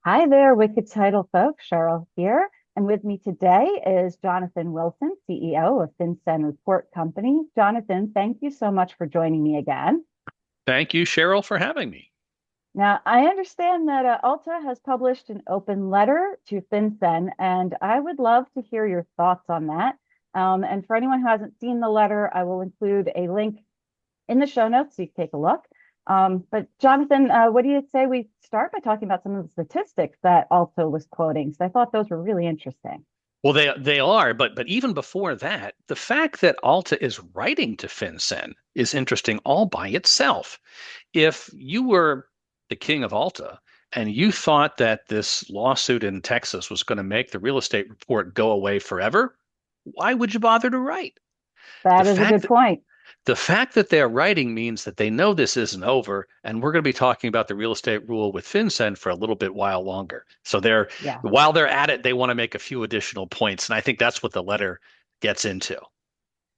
Hi there, Wicked Title folks. Cheryl here. And with me today is Jonathan Wilson, CEO of FinCEN Report Company. Jonathan, thank you so much for joining me again. Thank you, Cheryl, for having me. Now, I understand that ALTA has published an open letter to FinCEN, and I would love to hear your thoughts on that. And for anyone who hasn't seen the letter, I will include a link in the show notes so you can take a look. But Jonathan, what do you say we start by talking about some of the statistics that Alto was quoting? So I thought those were really interesting. Well, they are, but even before that, the fact that Alta is writing to FinCEN is interesting all by itself. If you were the king of Alta and you thought that this lawsuit in Texas was going to make the real estate report go away forever, why would you bother to write? The That is a fact good that point. The fact that they're writing means that they know this isn't over, and we're going to be talking about the real estate rule with FinCEN for a little bit while longer. So Yeah. while they're at it, they want to make a few additional points, and I think that's what the letter gets into.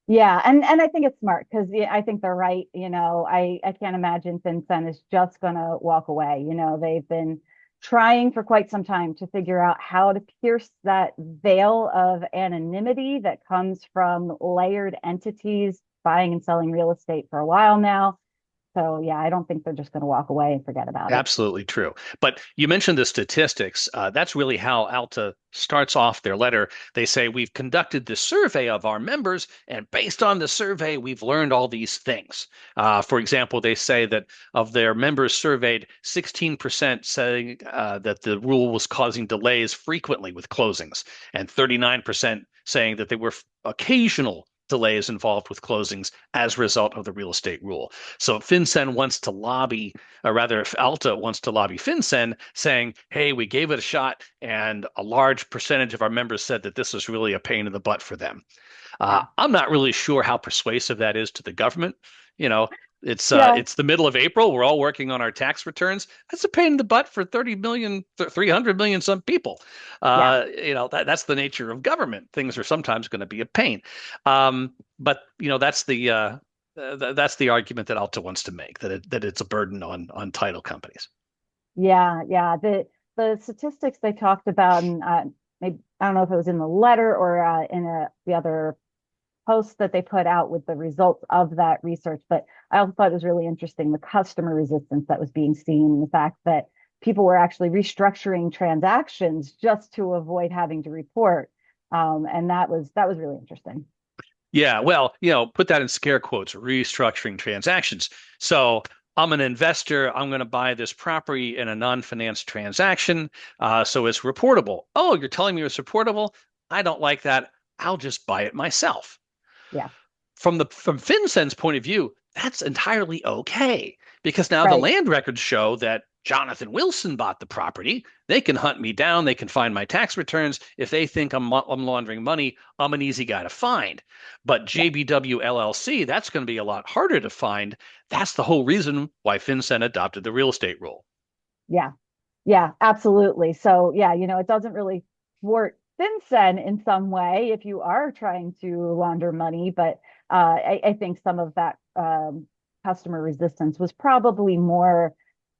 Yeah, and I think it's smart because I think they're right. I can't imagine FinCEN is just gonna walk away. They've been trying for quite some time to figure out how to pierce that veil of anonymity that comes from layered entities buying and selling real estate for a while now. So yeah, I don't think they're just gonna walk away and forget about it. Absolutely true. But you mentioned the statistics. That's really how ALTA starts off their letter. They say, we've conducted this survey of our members, and based on the survey, we've learned all these things. For example, they say that of their members surveyed, 16% saying that the rule was causing delays frequently with closings, and 39% saying that there were occasional delays involved with closings as a result of the real estate rule. So FinCEN wants to lobby, or rather, if ALTA wants to lobby FinCEN, saying, hey, we gave it a shot, and a large percentage of our members said that this was really a pain in the butt for them. Yeah. I'm not really sure how persuasive that is to the government. You know, Yeah. it's the middle of April. We're all working on our tax returns. That's a pain in the butt for 30 million, 300 million some people. Yeah. That's the nature of government. Things are sometimes going to be a pain. But that's the argument that Alta wants to make, that it's a burden on title companies. Yeah, yeah. The statistics they talked about, and maybe, I don't know if it was in the letter or in the other post that they put out with the results of that research, but I also thought it was really interesting the customer resistance that was being seen, the fact that people were actually restructuring transactions just to avoid having to report, and that was really interesting. Yeah, well, put that in scare quotes, restructuring transactions. So I'm an investor. I'm going to buy this property in a non-financed transaction. So it's reportable. Oh, you're telling me it's reportable? I don't like that. I'll just buy it myself. Yeah, From FinCEN's point of view, that's entirely okay because now the right. land records show that Jonathan Wilson bought the property. They can hunt me down. They can find my tax returns. If they think I'm laundering money, I'm an easy guy to find. But Yeah, JBW LLC, that's going to be a lot harder to find. That's the whole reason why FinCEN adopted the real estate rule. yeah, yeah, absolutely. So yeah, it doesn't really thwart FinCEN in some way if you are trying to launder money, but I think some of that customer resistance was probably more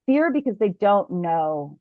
fear because they don't know,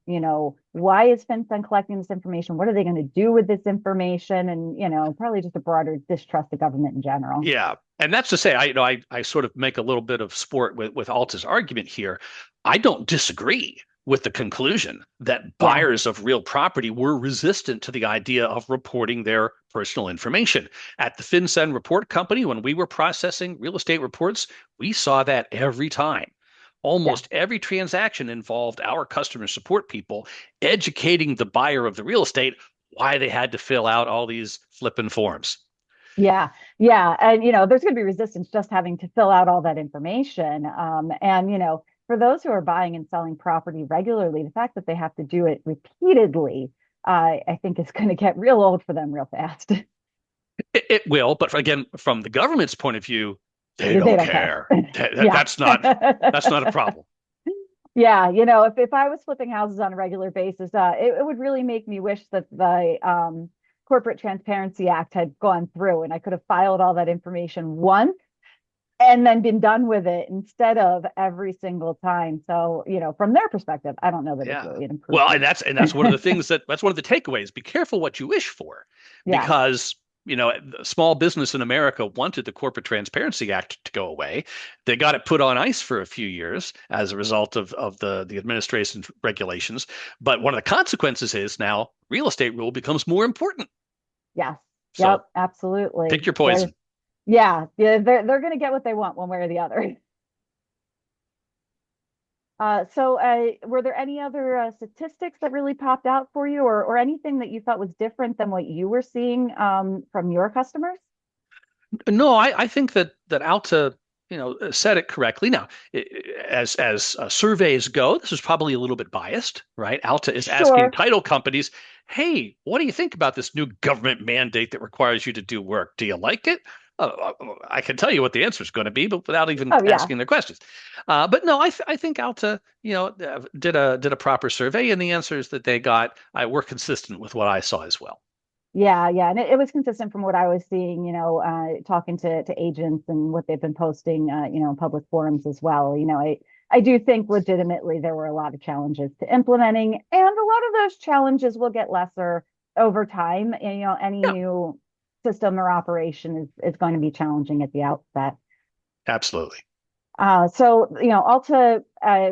why is FinCEN collecting this information? What are they going to do with this information? And, probably just a broader distrust of government in general. Yeah. And that's to say, I sort of make a little bit of sport with Alta's argument here. I don't disagree with the conclusion that Yeah, buyers of real property were resistant to the idea of reporting their personal information. At the FinCEN report company, when we were processing real estate reports, we saw that every time. yeah. Almost every transaction involved our customer support people educating the buyer of the real estate why they had to fill out all these flippin' forms. Yeah, yeah. And, there's going to be resistance just having to fill out all that information. And, for those who are buying and selling property regularly, the fact that they have to do it repeatedly, I think is going to get real old for them real fast. It will, but again, from the government's point of view, they They don't don't care. care. Yeah. That's not a problem. Yeah, if I was flipping houses on a regular basis, it would really make me wish that the Corporate Transparency Act had gone through and I could have filed all that information once and then been done with it instead of every single time. So, from their perspective, I don't know that it's Yeah. really an Well, and improvement. that's one of the things that's one of the takeaways. Be careful what you wish for, Yeah. because small business in America wanted the Corporate Transparency Act to go away. They got it put on ice for a few years as a result of the administration regulations. But one of the consequences is now real estate rule becomes more important. Yes. Yep. So pick Absolutely. your poison. Yeah, they're going to get what they want one way or the other. Were there any other statistics that really popped out for you, or anything that you thought was different than what you were seeing from your customers? No, I think that Alta, said it correctly. Now, as surveys go, this is probably a little bit biased, right? Alta is asking Sure. title companies, "Hey, what do you think about this new government mandate that requires you to do work? Do you like it?" I can tell you what the answer is going to be, but without even Oh, yeah. asking their questions. But no, I think Alta, did a proper survey, and the answers that they got were consistent with what I saw as well. Yeah. And it was consistent from what I was seeing, talking to agents and what they've been posting, in public forums as well. I do think legitimately there were a lot of challenges to implementing, and a lot of those challenges will get lesser over time. And, any Yeah, new system or operation is going to be challenging at the outset. absolutely. So, Alta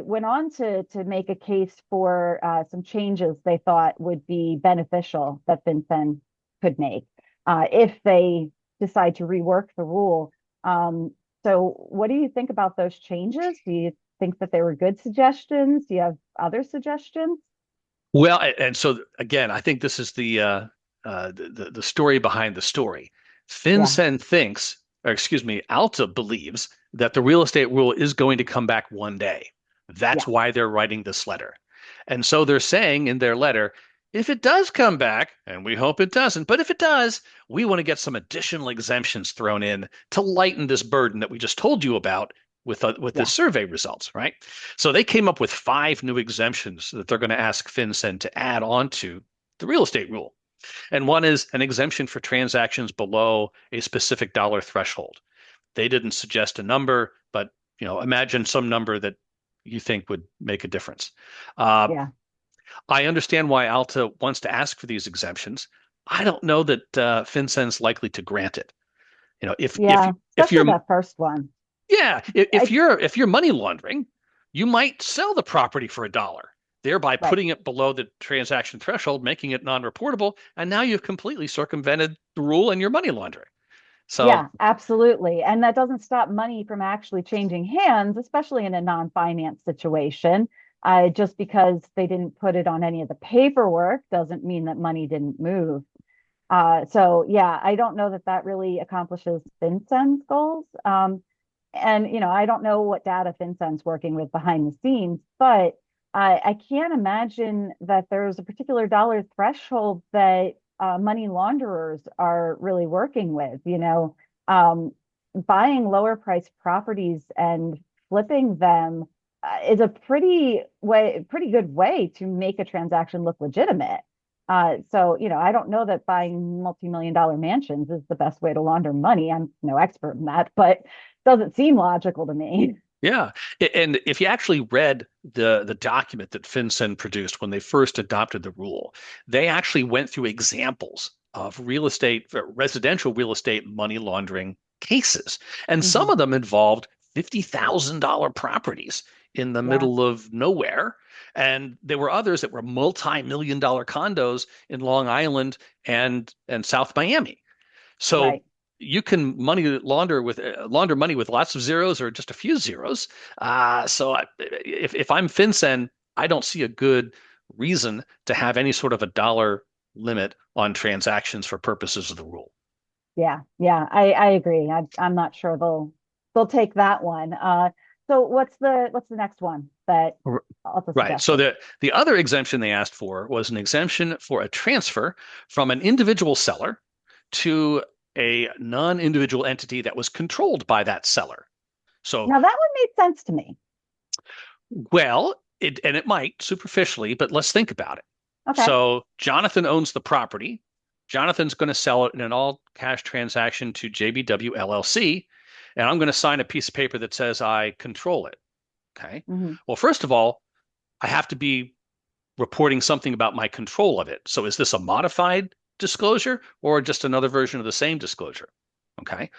went on to make a case for some changes they thought would be beneficial that FinCEN could make if they decide to rework the rule. So, what do you think about those changes? Do you think that they were good suggestions? Do you have other suggestions? Well, and so again, I think this is the story behind the story. Yeah, FinCEN thinks, or excuse me, Alta believes that the real estate rule is going to come back one day. That's yeah, why they're writing this letter. And so they're saying in their letter, if it does come back, and we hope it doesn't, but if it does, we want to get some additional exemptions thrown in to lighten this burden that we just told you about with this yeah, survey results, right? So they came up with five new exemptions that they're going to ask FinCEN to add on to the real estate rule. And one is an exemption for transactions below a specific dollar threshold. They didn't suggest a number, but imagine some number that you think would make a difference. Uh, yeah, I understand why Alta wants to ask for these exemptions. I don't know that FinCEN's likely to grant it. yeah. If Especially you're that first one. yeah, if I you're money laundering, you might sell the property for $1, thereby Right. putting it below the transaction threshold, making it non-reportable, and now you've completely circumvented the rule and you're money laundering. So Yeah, absolutely. And that doesn't stop money from actually changing hands, especially in a non-finance situation. Just because they didn't put it on any of the paperwork doesn't mean that money didn't move. So yeah, I don't know that that really accomplishes FinCEN's goals. And I don't know what data FinCEN's working with behind the scenes, but I can't imagine that there's a particular dollar threshold that money launderers are really working with. Buying lower priced properties and flipping them is a pretty good way to make a transaction look legitimate. So, I don't know that buying multi-million dollar mansions is the best way to launder money. I'm no expert in that, but doesn't seem logical to me. yeah, and if you actually read the document that FinCEN produced when they first adopted the rule, they actually went through examples of residential real estate money laundering cases, and some Hmm. of them involved $50,000 properties in the Yeah, middle of nowhere, and there were others that were multi-million dollar condos in Long Island and South Miami. So right. you can money launder money with lots of zeros or just a few zeros. If I'm FinCEN, I don't see a good reason to have any sort of a dollar limit on transactions for purposes of the rule. Yeah, I agree. I'm not sure they'll take that one. So what's the next one that R- also Right. So suggested? the other exemption they asked for was an exemption for a transfer from an individual seller to a non-individual entity that was controlled by that seller. So Now that one made sense to me. Well, it might superficially, but let's think about it. Okay. So Jonathan owns the property. Jonathan's going to sell it in an all cash transaction to JBW LLC. and I'm going to sign a piece of paper that says I control it. Okay. Hmm. Well, first of all, I have to be reporting something about my control of it. So is this a modified disclosure or just another version of the same disclosure? Okay.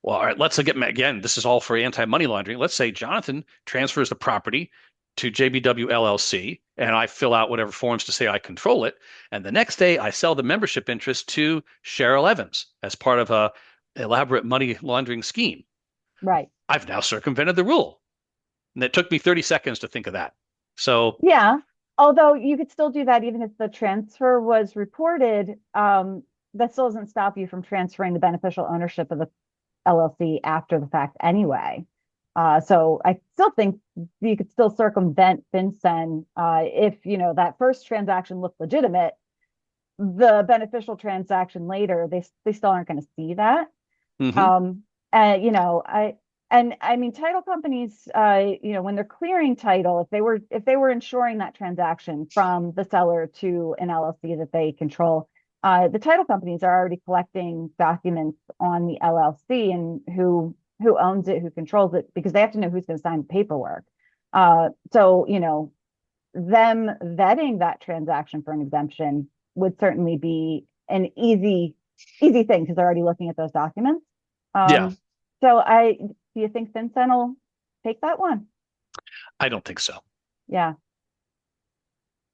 Well, all right, let's again, this is all for anti-money laundering. Let's say Jonathan transfers the property to JBW LLC and I fill out whatever forms to say I control it. And the next day I sell the membership interest to Cheryl Evans as part of a elaborate money laundering scheme. Right. I've now circumvented the rule. And it took me 30 seconds to think of that. So, Yeah. Although you could still do that even if the transfer was reported, that still doesn't stop you from transferring the beneficial ownership of the LLC after the fact anyway. So I still think you could still circumvent FinCEN if that first transaction looked legitimate. The beneficial transaction later, they still aren't going to see that. mhm. Um, and I mean, title companies, when they're clearing title, if they were insuring that transaction from the seller to an LLC that they control, the title companies are already collecting documents on the LLC and who owns it, who controls it, because they have to know who's going to sign the paperwork. So them vetting that transaction for an exemption would certainly be an easy thing because they're already looking at those documents. Yeah, So do you think FinCEN will take that one? I don't think so. Yeah.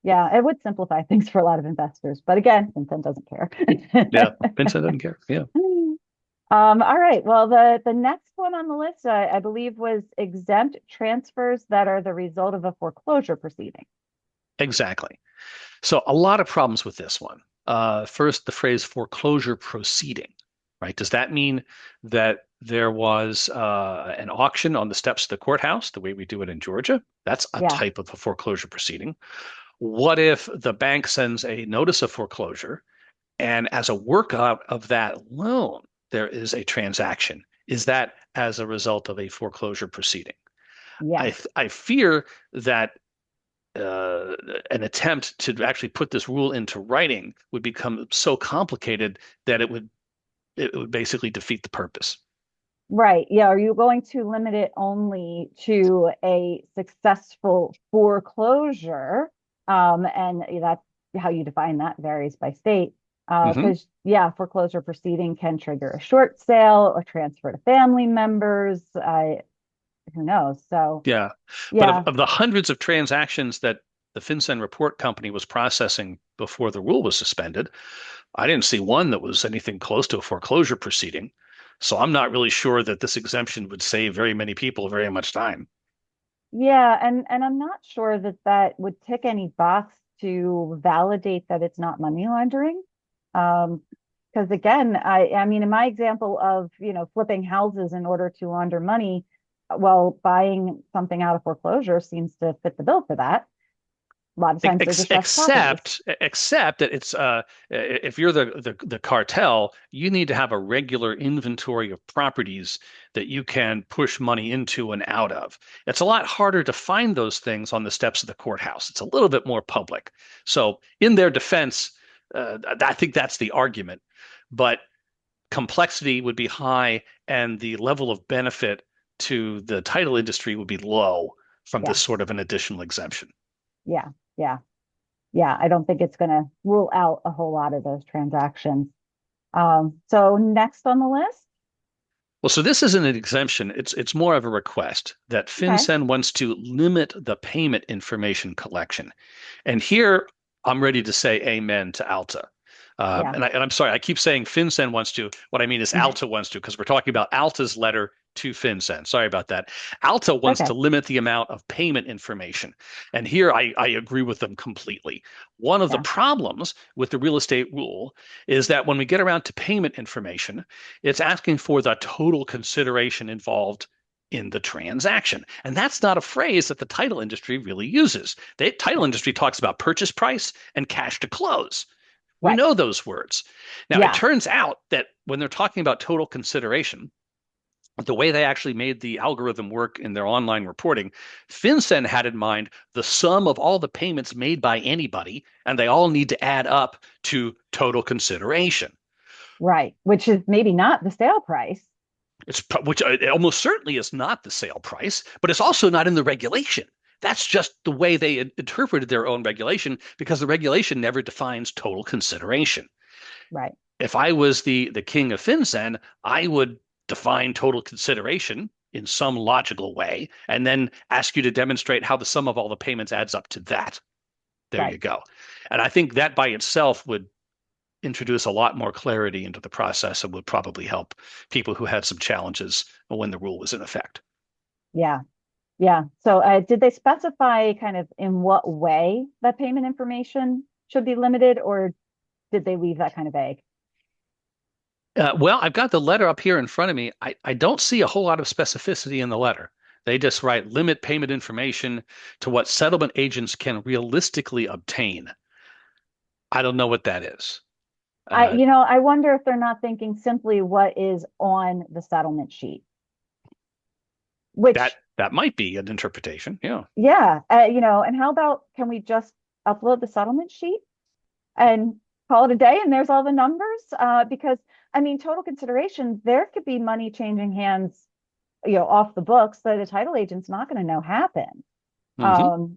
Yeah. It would simplify things for a lot of investors. But again, FinCEN doesn't care. Yeah, Vincent doesn't care. Yeah, All right. Well, the next one on the list, I believe, was exempt transfers that are the result of a foreclosure proceeding. exactly. So a lot of problems with this one. First, the phrase foreclosure proceeding, right? Does that mean that there was an auction on the steps of the courthouse, the way we do it in Georgia? That's a Yeah. type of a foreclosure proceeding. What if the bank sends a notice of foreclosure and as a workout of that loan, there is a transaction? Is that as a result of a foreclosure proceeding? Yeah. I fear that uh, an attempt to actually put this rule into writing would become so complicated that it would basically defeat the purpose. Right. Yeah. Are you going to limit it only to a successful foreclosure? And that's how you define that varies by state. Hmm. Because yeah, foreclosure proceeding can trigger a short sale or transfer to family members. Who knows? So Yeah, but of, yeah, of the hundreds of transactions that the FinCEN report company was processing before the rule was suspended, I didn't see one that was anything close to a foreclosure proceeding. So I'm not really sure that this exemption would save very many people very much time. yeah, and I'm not sure that that would tick any box to validate that it's not money laundering. Um, because again, I mean, in my example of, flipping houses in order to launder money, well, buying something out of foreclosure seems to fit the bill for that. A lot of times they're distressed properties. Except that it's if you're the cartel, you need to have a regular inventory of properties that you can push money into and out of. It's a lot harder to find those things on the steps of the courthouse. It's a little bit more public. So in their defense, I think that's the argument. But complexity would be high, and the level of benefit to the title industry would be low from this Yeah, sort of an additional exemption. yeah, yeah, yeah. I don't think it's going to rule out a whole lot of those transactions. So next on the list. Well, so this isn't an exemption. It's more of a request that Okay. FinCEN wants to limit the payment information collection. And here I'm ready to say amen to ALTA. Yeah. And I'm sorry, I keep saying FinCEN wants to. What I mean is ALTA wants to, because we're talking about ALTA's letter to FinCEN. Sorry about that. ALTA wants to Okay. limit the amount of payment information. And here I agree with them completely. One of the Yeah. problems with the real estate rule is that when we get around to payment information, it's asking for the total consideration involved in the transaction. And that's not a phrase that the title industry really uses. The title industry talks about purchase price and cash to close. We Right. know those words. Now, it Yeah. turns out that when they're talking about total consideration, the way they actually made the algorithm work in their online reporting, FinCEN had in mind the sum of all the payments made by anybody, and they all need to add up to total consideration. Right. Which is maybe not the sale price. which it almost certainly is not the sale price, but it's also not in the regulation. That's just the way they interpreted their own regulation because the regulation never defines total consideration. Right. If I was the king of FinCEN, I would define total consideration in some logical way and then ask you to demonstrate how the sum of all the payments adds up to that. There you Right. go. And I think that by itself would introduce a lot more clarity into the process and would probably help people who had some challenges when the rule was in effect. Yeah. Yeah. So did they specify kind of in what way that payment information should be limited, or did they leave that kind of vague? Well, I've got the letter up here in front of me. I don't see a whole lot of specificity in the letter. They just write limit payment information to what settlement agents can realistically obtain. I don't know what that is. Uh, I wonder if they're not thinking simply what is on the settlement sheet, that which, that might be an interpretation. Yeah. yeah, and how about can we just upload the settlement sheet and call it a day and there's all the numbers? Because I mean, total consideration, there could be money changing hands, off the books that the title agent's not going to know happen. Hmm.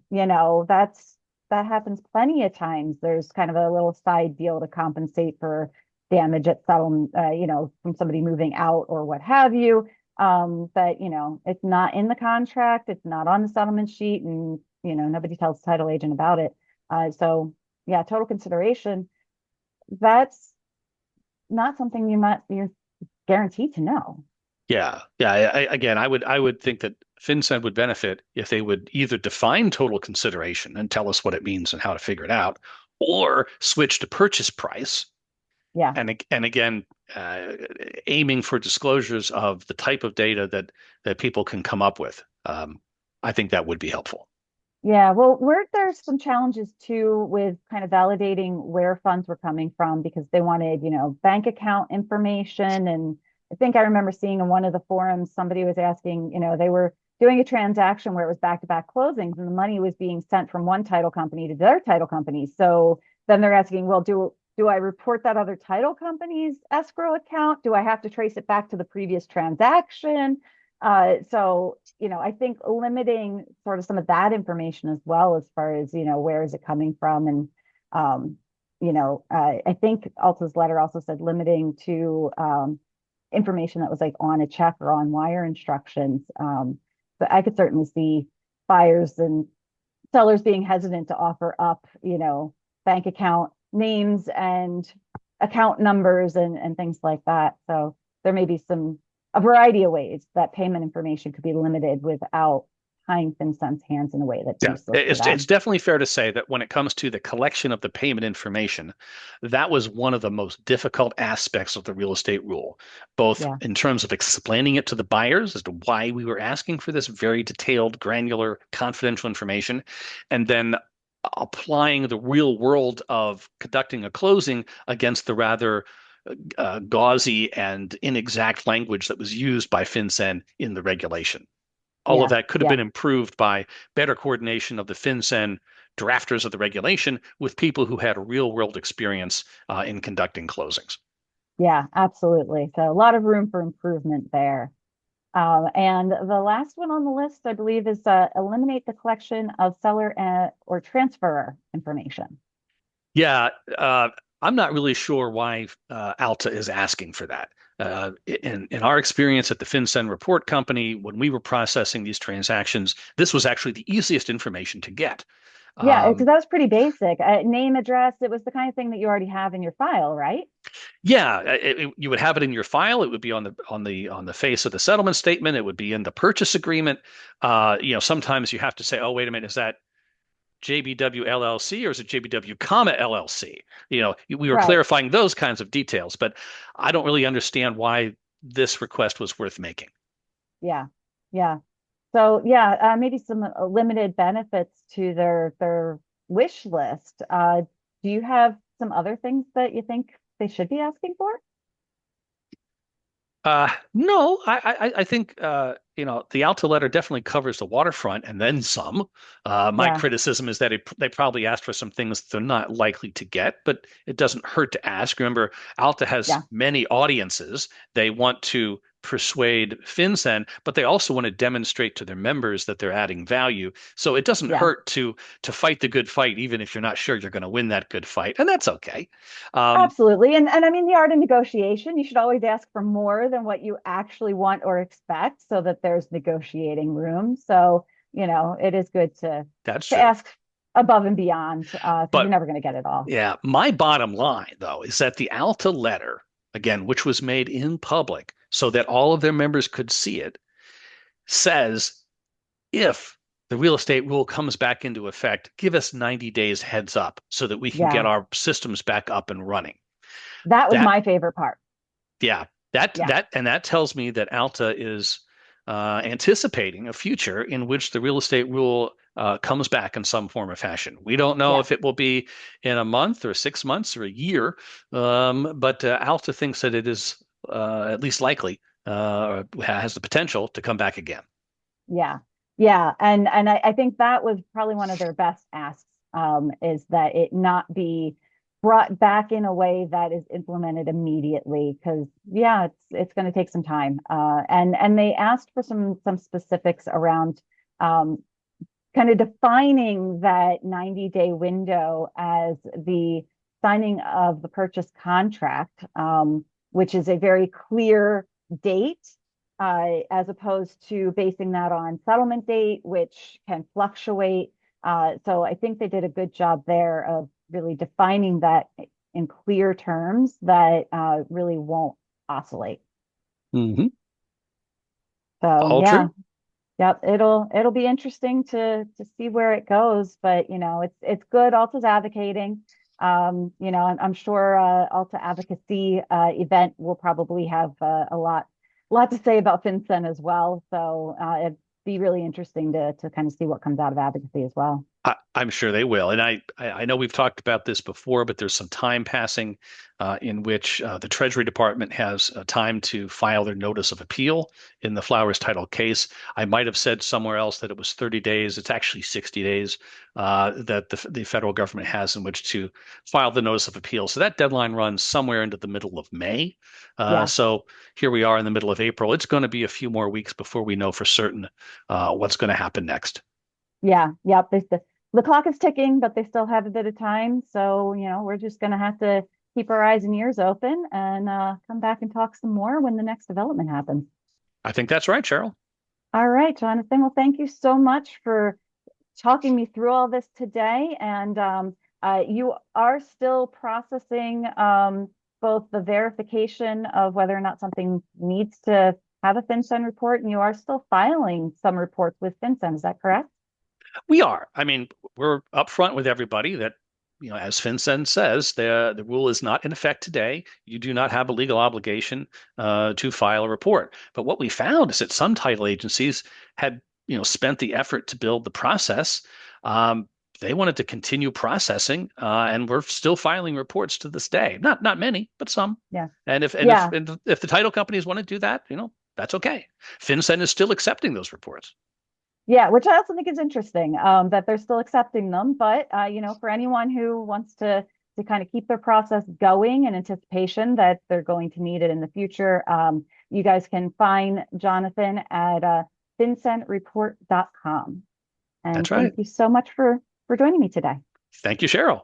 That happens plenty of times. There's kind of a little side deal to compensate for damage at settlement, from somebody moving out or what have you. But it's not in the contract, it's not on the settlement sheet, and nobody tells the title agent about it. So yeah, total consideration, that's not something you're guaranteed to know. Yeah. Yeah. Again, I would think that FinCEN would benefit if they would either define total consideration and tell us what it means and how to figure it out, or switch to purchase price. Yeah. And again, uh, aiming for disclosures of the type of data that people can come up with. I think that would be helpful. Yeah, well, weren't there some challenges too with kind of validating where funds were coming from because they wanted, bank account information. And I think I remember seeing in one of the forums, somebody was asking, they were doing a transaction where it was back-to-back closings and the money was being sent from one title company to their title company. So then they're asking, well, do I report that other title company's escrow account? Do I have to trace it back to the previous transaction? I think limiting sort of some of that information as well, as far as, where is it coming from? And, I think Alta's letter also said limiting to information that was like on a check or on wire instructions. But I could certainly see buyers and sellers being hesitant to offer up, bank account names and account numbers and things like that. So there may be a variety of ways that payment information could be limited without tying FinCEN's hands in a way that's Yeah, useless to it's them. definitely fair to say that when it comes to the collection of the payment information, that was one of the most difficult aspects of the real estate rule, both Yeah, in terms of explaining it to the buyers as to why we were asking for this very detailed, granular, confidential information, and then applying the real world of conducting a closing against the rather gauzy and inexact language that was used by FinCEN in the regulation. All of yeah, that could have yeah, been improved by better coordination of the FinCEN drafters of the regulation with people who had real world experience in conducting closings. yeah, absolutely. So a lot of room for improvement there. And the last one on the list, I believe, is eliminate the collection of seller or transferor information. Yeah, I'm not really sure why ALTA is asking for that. In our experience at the FinCEN report company, when we were processing these transactions, this was actually the easiest information to get. Yeah, because Um, that was pretty basic. Name, address, it was the kind of thing that you already have in your file, right? Yeah, you would have it in your file. It would be on the face of the settlement statement. It would be in the purchase agreement. Sometimes you have to say, "Oh, wait a minute, is that JBW LLC or is it JBW, comma LLC?" We were Right. clarifying those kinds of details, but I don't really understand why this request was worth making. Yeah. Yeah. So yeah, maybe some limited benefits to their wish list. Do you have some other things that you think they should be asking for? No, I think the Alta letter definitely covers the waterfront and then some. My Yeah. criticism is that they probably asked for some things they're not likely to get, but it doesn't hurt to ask. Remember, Alta has Yeah. many audiences. They want to persuade FinCEN, but they also want to demonstrate to their members that they're adding value. So it doesn't Yeah. hurt to fight the good fight, even if you're not sure you're going to win that good fight, and that's okay. Um, Absolutely. And I mean, the art of negotiation, you should always ask for more than what you actually want or expect so that there's negotiating room. So, it is good that's to true. ask above and beyond because you're But never going to get it all. yeah, my bottom line, though, is that the ALTA letter, again, which was made in public so that all of their members could see it, says if the real estate rule comes back into effect, give us 90 days heads up so that we can get Yeah. our systems back up and running. That was That, my favorite part. yeah, Yeah. that tells me that ALTA is anticipating a future in which the real estate rule comes back in some form or fashion. We don't know Yeah. if it will be in a month or 6 months or a year, but ALTA thinks that it is at least likely, has the potential to come back again. Yeah. Yeah. And I think that was probably one of their best asks, is that it not be brought back in a way that is implemented immediately. Because yeah, it's going to take some time. And they asked for some specifics around um, kind of defining that 90-day window as the signing of the purchase contract, which is a very clear date, as opposed to basing that on settlement date, which can fluctuate. So I think they did a good job there of really defining that in clear terms that really won't oscillate. Hmm. So All yeah, true. yep, it'll be interesting to see where it goes, but it's good. Alta's advocating. I'm sure Alta advocacy event will probably have a lot to say about FinCEN as well. So it'd be really interesting to kind of see what comes out of advocacy as well. I'm sure they will. And I know we've talked about this before, but there's some time passing in which the Treasury Department has time to file their notice of appeal in the Flowers title case. I might have said somewhere else that it was 30 days. It's actually 60 days that the federal government has in which to file the notice of appeal. So that deadline runs somewhere into the middle of May. Yeah, So here we are in the middle of April. It's going to be a few more weeks before we know for certain what's going to happen next. yeah, yep. The clock is ticking, but they still have a bit of time. So, we're just going to have to keep our eyes and ears open and come back and talk some more when the next development happens. I think that's right, Cheryl. All right, Jonathan. Well, thank you so much for talking me through all this today. And you are still processing both the verification of whether or not something needs to have a FinCEN report, and you are still filing some reports with FinCEN. Is that correct? We are. I mean, we're upfront with everybody that, as FinCEN says, the rule is not in effect today. You do not have a legal obligation to file a report. But what we found is that some title agencies had, spent the effort to build the process. Um, they wanted to continue processing, and we're still filing reports to this day. Not many, but some. Yeah. And if and if Yeah. and if the title companies want to do that, that's okay. FinCEN is still accepting those reports. Yeah, which I also think is interesting, that they're still accepting them. But for anyone who wants to kind of keep their process going in anticipation that they're going to need it in the future, you guys can find Jonathan at fincenreport.com. And That's right. thank you so much for joining me today. Thank you, Cheryl.